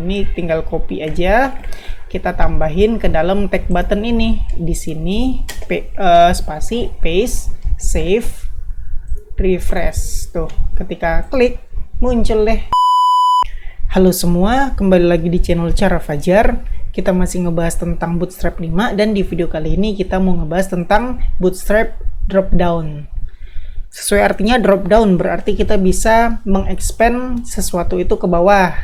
ini tinggal copy aja, kita tambahin ke dalam tag button ini. Di sini spasi, paste, save, refresh. Tuh, ketika klik muncul deh. Halo semua, kembali lagi di channel Cara Fajar. Kita masih ngebahas tentang Bootstrap 5, dan di video kali ini kita mau ngebahas tentang Bootstrap Dropdown. Sesuai artinya dropdown berarti kita bisa mengexpand sesuatu itu ke bawah.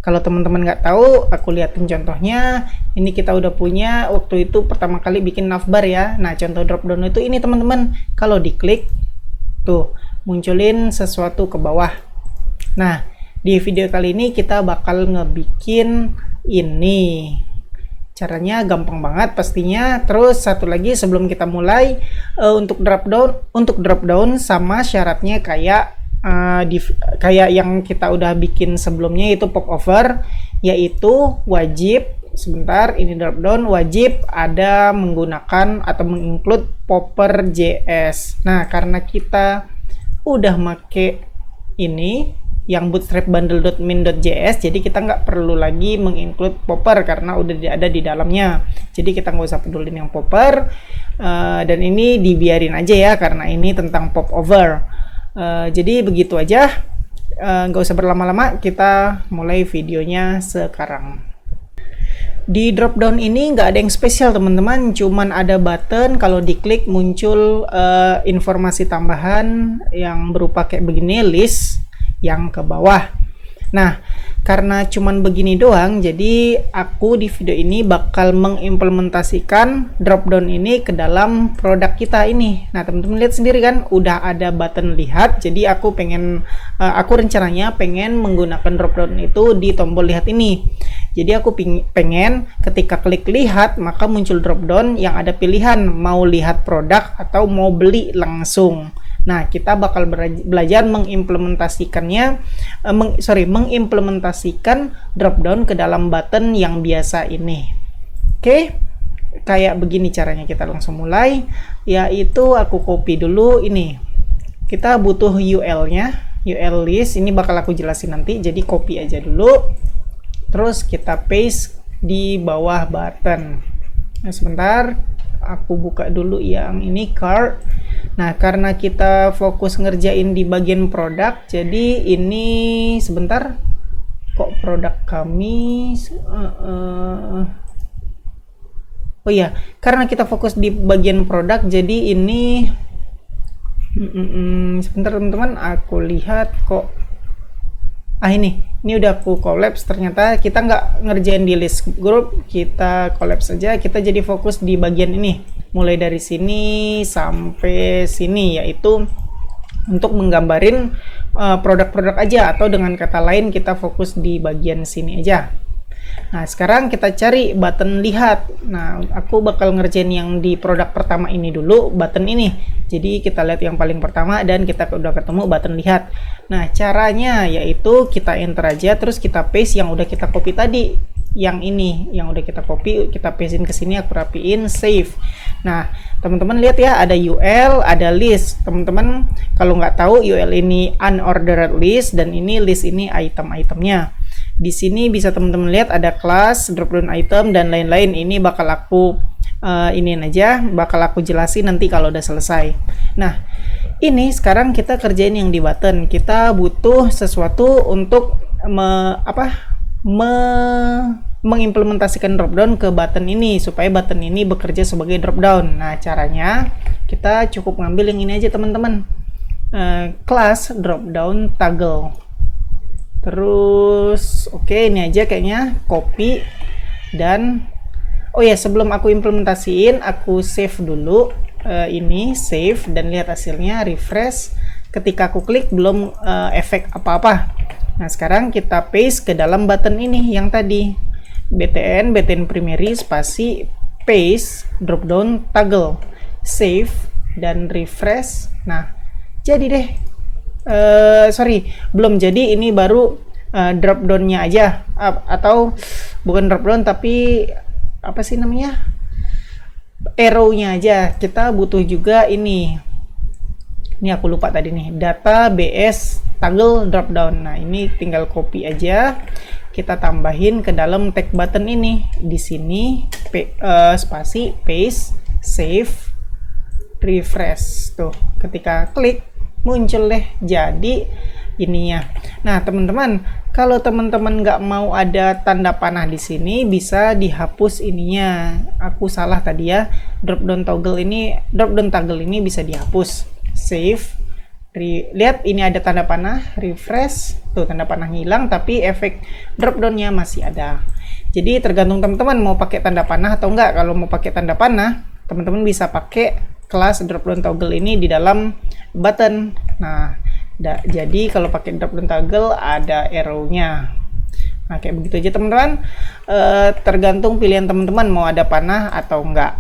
Kalau teman-teman nggak tahu, aku liatin contohnya. Ini kita udah punya waktu itu pertama kali bikin navbar ya. Nah, contoh dropdown itu ini teman-teman. Kalau diklik, tuh munculin sesuatu ke bawah. Nah, di video kali ini kita bakal ngebikin ini. Caranya gampang banget pastinya. Terus satu lagi sebelum kita mulai, untuk dropdown sama syaratnya kayak yang kita udah bikin sebelumnya, itu popover, yaitu wajib ini dropdown wajib ada menggunakan atau menginclude popper.js. Nah, karena kita udah make ini yang bootstrap bundle.min.js, jadi kita nggak perlu lagi menginclude popper karena udah ada di dalamnya. Jadi kita nggak usah pedulin yang popper, dan ini dibiarin aja ya karena ini tentang popover. Jadi begitu aja, nggak usah berlama-lama, kita mulai videonya sekarang. Di dropdown ini nggak ada yang spesial teman-teman, cuman ada button, kalau diklik muncul informasi tambahan yang berupa kayak begini, list yang ke bawah. Nah, karena cuman begini doang, jadi aku di video ini bakal mengimplementasikan dropdown ini ke dalam produk kita ini. Nah, teman-teman lihat sendiri kan, udah ada button lihat. Jadi aku rencananya pengen menggunakan dropdown itu di tombol lihat ini. Jadi aku pengen ketika klik lihat, maka muncul dropdown yang ada pilihan mau lihat produk atau mau beli langsung. Nah, kita bakal belajar mengimplementasikan dropdown ke dalam button yang biasa ini. Oke, kayak begini caranya. Kita langsung mulai, yaitu aku copy dulu ini. Kita butuh UL-nya, UL list, ini bakal aku jelasin nanti, jadi copy aja dulu. Terus kita paste di bawah button. Nah, sebentar, aku buka dulu yang ini, cart. Nah, karena kita fokus ngerjain di bagian produk, jadi ini sebentar, kok produk kami oh iya, karena kita fokus di bagian produk, jadi ini sebentar teman-teman, aku lihat kok ini udah aku collapse. Ternyata kita nggak ngerjain di list group, kita collapse saja, kita jadi fokus di bagian ini, mulai dari sini sampai sini, yaitu untuk menggambarin produk-produk aja, atau dengan kata lain kita fokus di bagian sini aja. Nah, sekarang kita cari button lihat. Nah, aku bakal ngerjain yang di produk pertama ini dulu, button ini. Jadi kita lihat yang paling pertama dan kita udah ketemu button lihat. Nah, caranya yaitu kita enter aja, terus kita paste yang udah kita copy tadi. Yang ini, yang udah kita copy, kita pastein ke sini, aku rapiin, save. Nah, teman-teman lihat ya, ada UL, ada list. Teman-teman kalau nggak tahu, UL ini unordered list, dan ini list ini item-itemnya. Di sini bisa teman-teman lihat ada kelas, dropdown item, dan lain-lain. Ini bakal aku bakal aku jelasin nanti kalau udah selesai. Nah, ini sekarang kita kerjain yang di button. Kita butuh sesuatu untuk mengimplementasikan dropdown ke button ini, supaya button ini bekerja sebagai dropdown. Nah, caranya kita cukup ngambil yang ini aja teman-teman, kelas dropdown toggle. Terus oke, ini aja kayaknya, copy. Dan oh ya, sebelum aku implementasiin, aku save dulu, ini save, dan lihat hasilnya, refresh. Ketika aku klik belum efek apa-apa. Nah, sekarang kita paste ke dalam button ini yang tadi, btn primary spasi paste dropdown toggle, save dan refresh. Nah, jadi deh. Belum jadi, ini baru dropdownnya aja, atau bukan dropdown tapi apa sih namanya, arrow-nya aja. Kita butuh juga ini aku lupa tadi nih, data bs toggle dropdown. Nah, ini tinggal copy aja, kita tambahin ke dalam tag button ini. Di sini spasi, paste, save, refresh. Tuh, ketika klik muncul deh jadi ininya. Nah, teman-teman, kalau teman-teman nggak mau ada tanda panah di sini, bisa dihapus ininya. Aku salah tadi ya. Drop down toggle ini bisa dihapus. Save. Lihat ini ada tanda panah, refresh. Tuh, tanda panah hilang tapi efek drop down-nya masih ada. Jadi tergantung teman-teman mau pakai tanda panah atau enggak. Kalau mau pakai tanda panah, teman-teman bisa pakai kelas drop down toggle ini di dalam button. Nah, jadi kalau pakai drop down toggle ada arrow-nya. Nah, kayak begitu aja teman-teman. Tergantung pilihan teman-teman mau ada panah atau enggak.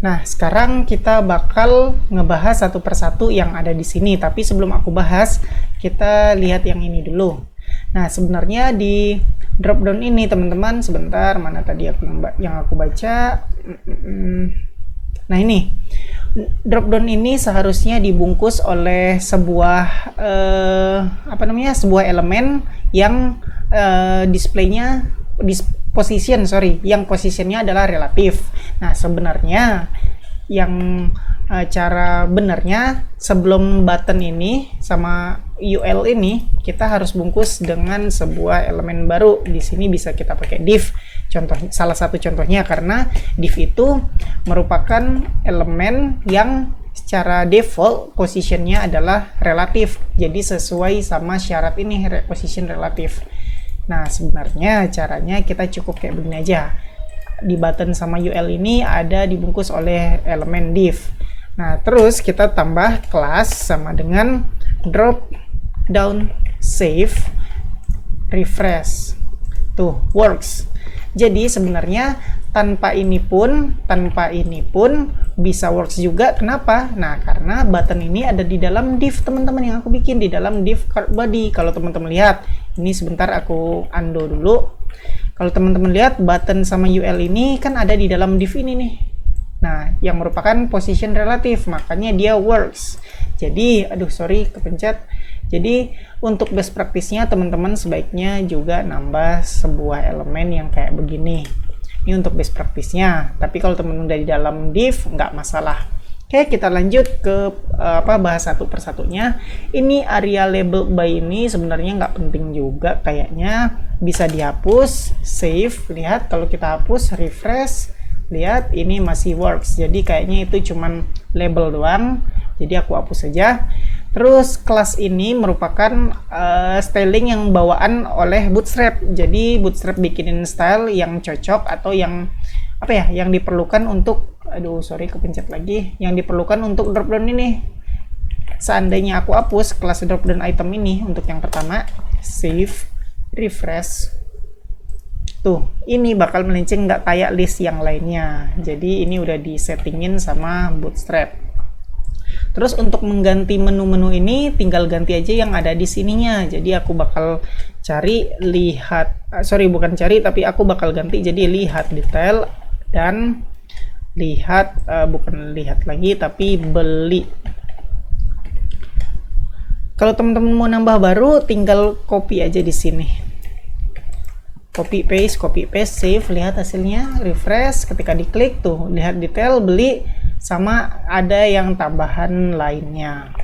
Nah, sekarang kita bakal ngebahas satu persatu yang ada di sini. Tapi sebelum aku bahas, kita lihat yang ini dulu. Nah, sebenarnya di drop down ini teman-teman, sebentar, mana tadi yang aku baca. Nah, ini drop down ini seharusnya dibungkus oleh sebuah sebuah elemen yang displaynya yang posisinya adalah relatif. Nah, sebenarnya yang cara benernya sebelum button ini sama UL ini kita harus bungkus dengan sebuah elemen baru. Di sini bisa kita pakai div. Salah satu contohnya karena div itu merupakan elemen yang secara default positionnya adalah relatif. Jadi sesuai sama syarat ini position relatif. Nah, sebenarnya caranya kita cukup kayak begini aja. Di button sama UL ini ada dibungkus oleh elemen div. Nah, terus kita tambah kelas sama dengan drop down save refresh. Tuh, works. Jadi sebenarnya tanpa ini pun bisa works juga. Kenapa? Nah, karena button ini ada di dalam div teman-teman yang aku bikin di dalam div card body. Kalau teman-teman lihat, ini sebentar aku undo dulu. Kalau teman-teman lihat button sama UL ini kan ada di dalam div ini nih. Nah, yang merupakan position relatif, makanya dia works. Jadi, kepencet. Jadi, untuk best practice-nya teman-teman sebaiknya juga nambah sebuah elemen yang kayak begini. Ini untuk best practice-nya. Tapi kalau teman-teman udah di dalam div, nggak masalah. Oke, kita lanjut ke bahas satu persatunya. Ini area label by ini sebenarnya nggak penting juga kayaknya. Bisa dihapus, save. Lihat kalau kita hapus, refresh. Lihat ini masih works. Jadi kayaknya itu cuman label doang. Jadi aku hapus saja. Terus kelas ini merupakan styling yang bawaan oleh Bootstrap. Jadi Bootstrap bikinin style yang cocok atau yang yang diperlukan untuk kepencet lagi. Yang diperlukan untuk dropdown ini. Seandainya aku hapus kelas dropdown item ini untuk yang pertama, save, refresh. Tuh, ini bakal melenceng nggak kayak list yang lainnya. Jadi ini udah disettingin sama Bootstrap. Terus untuk mengganti menu-menu ini tinggal ganti aja yang ada di sininya. Jadi aku bakal aku bakal ganti jadi lihat detail dan bukan lihat lagi tapi beli. Kalau teman-teman mau nambah baru tinggal copy aja di sini. Copy paste, save, lihat hasilnya, refresh, ketika diklik tuh lihat detail, beli, sama ada yang tambahan lainnya.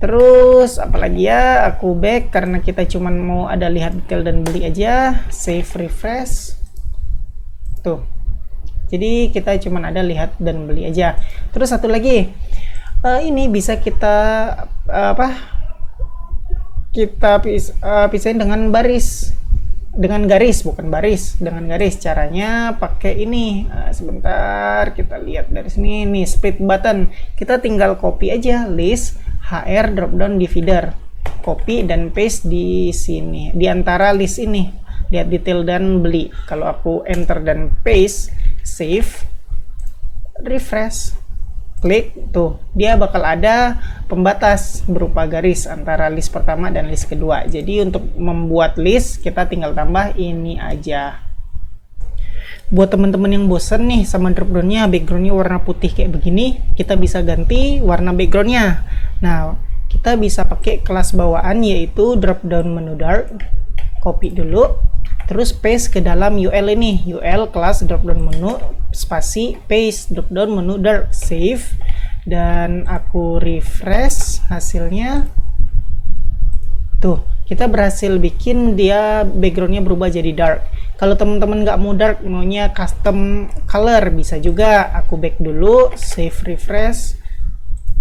Terus apalagi ya, aku back karena kita cuman mau ada lihat detail dan beli aja, save, refresh. Tuh. Jadi kita cuman ada lihat dan beli aja. Terus satu lagi, ini bisa kita pisahin dengan garis. Caranya pakai ini. Sebentar kita lihat dari sini nih, split button. Kita tinggal copy aja list hr dropdown divider, copy dan paste di sini di antara list ini. Lihat detail dan beli. Kalau aku enter dan paste, save, refresh, klik, tuh dia bakal ada pembatas berupa garis antara list pertama dan list kedua. Jadi untuk membuat list kita tinggal tambah ini aja. Buat teman-teman yang bosen nih sama dropdownnya, backgroundnya warna putih kayak begini, kita bisa ganti warna backgroundnya. Nah, kita bisa pakai kelas bawaan yaitu dropdown menu dark. copy dulu, terus paste ke dalam UL ini, UL class dropdown menu spasi paste dropdown menu dark, save, dan aku refresh hasilnya. Tuh, kita berhasil bikin dia backgroundnya berubah jadi dark. Kalau teman-teman nggak mau dark, maunya custom color, bisa juga. Aku back dulu, save, refresh,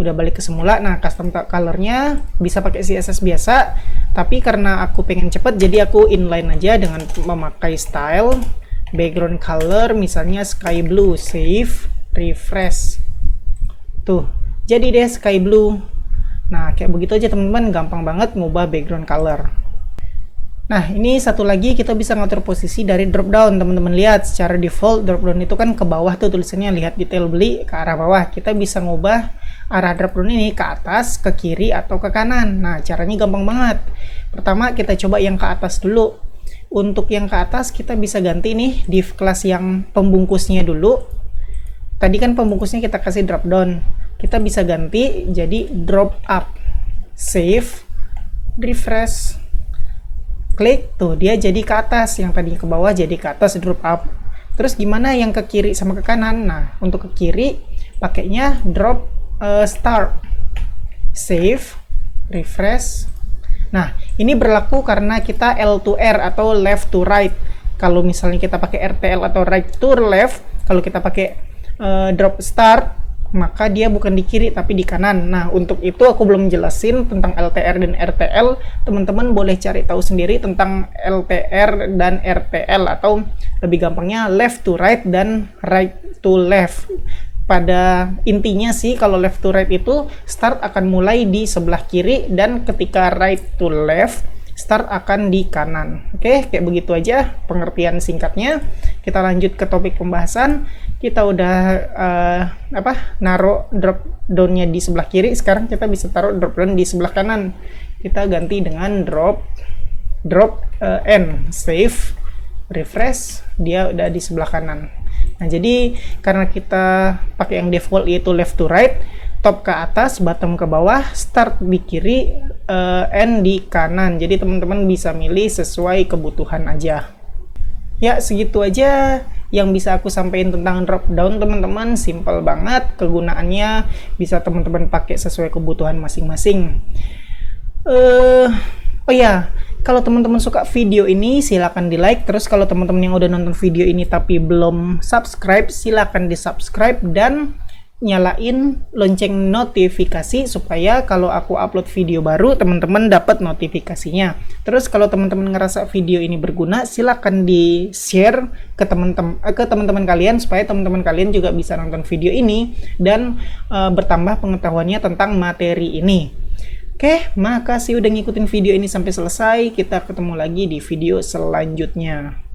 udah balik ke semula. Nah, custom colornya bisa pakai CSS biasa, tapi karena aku pengen cepet, jadi aku inline aja dengan memakai style background color, misalnya sky blue, save, refresh. Tuh, jadi deh sky blue. Nah, kayak begitu aja teman-teman, gampang banget ngubah background color. Nah, ini satu lagi kita bisa ngatur posisi dari dropdown. Teman-teman lihat, secara default dropdown itu kan ke bawah tuh tulisannya, lihat detail beli ke arah bawah. Kita bisa ngubah arah dropdown ini ke atas, ke kiri, atau ke kanan. Nah, caranya gampang banget. Pertama, kita coba yang ke atas dulu. Untuk yang ke atas, kita bisa ganti nih div class yang pembungkusnya dulu. Tadi kan pembungkusnya kita kasih dropdown. Kita bisa ganti jadi drop up, save, refresh, klik, tuh dia jadi ke atas, yang tadi ke bawah jadi ke atas, drop up. Terus gimana yang ke kiri sama ke kanan? Nah, untuk ke kiri pakainya drop start, save, refresh. Nah, ini berlaku karena kita L to R atau left to right. Kalau misalnya kita pakai RTL atau right to left, kalau kita pakai drop start, maka dia bukan di kiri tapi di kanan. Nah, untuk itu aku belum jelasin tentang LTR dan RTL. Teman-teman boleh cari tahu sendiri tentang LTR dan RTL, atau lebih gampangnya left to right dan right to left. Pada intinya sih, kalau left to right itu start akan mulai di sebelah kiri, dan ketika right to left start akan di kanan. Oke, kayak begitu aja pengertian singkatnya. Kita lanjut ke topik pembahasan. Kita udah naruh drop down-nya di sebelah kiri. Sekarang kita bisa taruh drop down di sebelah kanan. Kita ganti dengan drop N, save, refresh, dia udah di sebelah kanan. Nah, jadi karena kita pakai yang default yaitu left to right, top ke atas, bottom ke bawah, start di kiri, end di kanan. Jadi teman-teman bisa milih sesuai kebutuhan aja. Ya, segitu aja yang bisa aku sampaikan tentang drop down, teman-teman. Simple banget, kegunaannya bisa teman-teman pakai sesuai kebutuhan masing-masing. Oh ya, kalau teman-teman suka video ini silakan di like. Terus kalau teman-teman yang udah nonton video ini tapi belum subscribe, silakan di subscribe dan nyalain lonceng notifikasi supaya kalau aku upload video baru teman-teman dapat notifikasinya. Terus kalau teman-teman ngerasa video ini berguna, silakan di share ke teman-teman kalian supaya teman-teman kalian juga bisa nonton video ini dan bertambah pengetahuannya tentang materi ini. Oke, makasih udah ngikutin video ini sampai selesai. Kita ketemu lagi di video selanjutnya.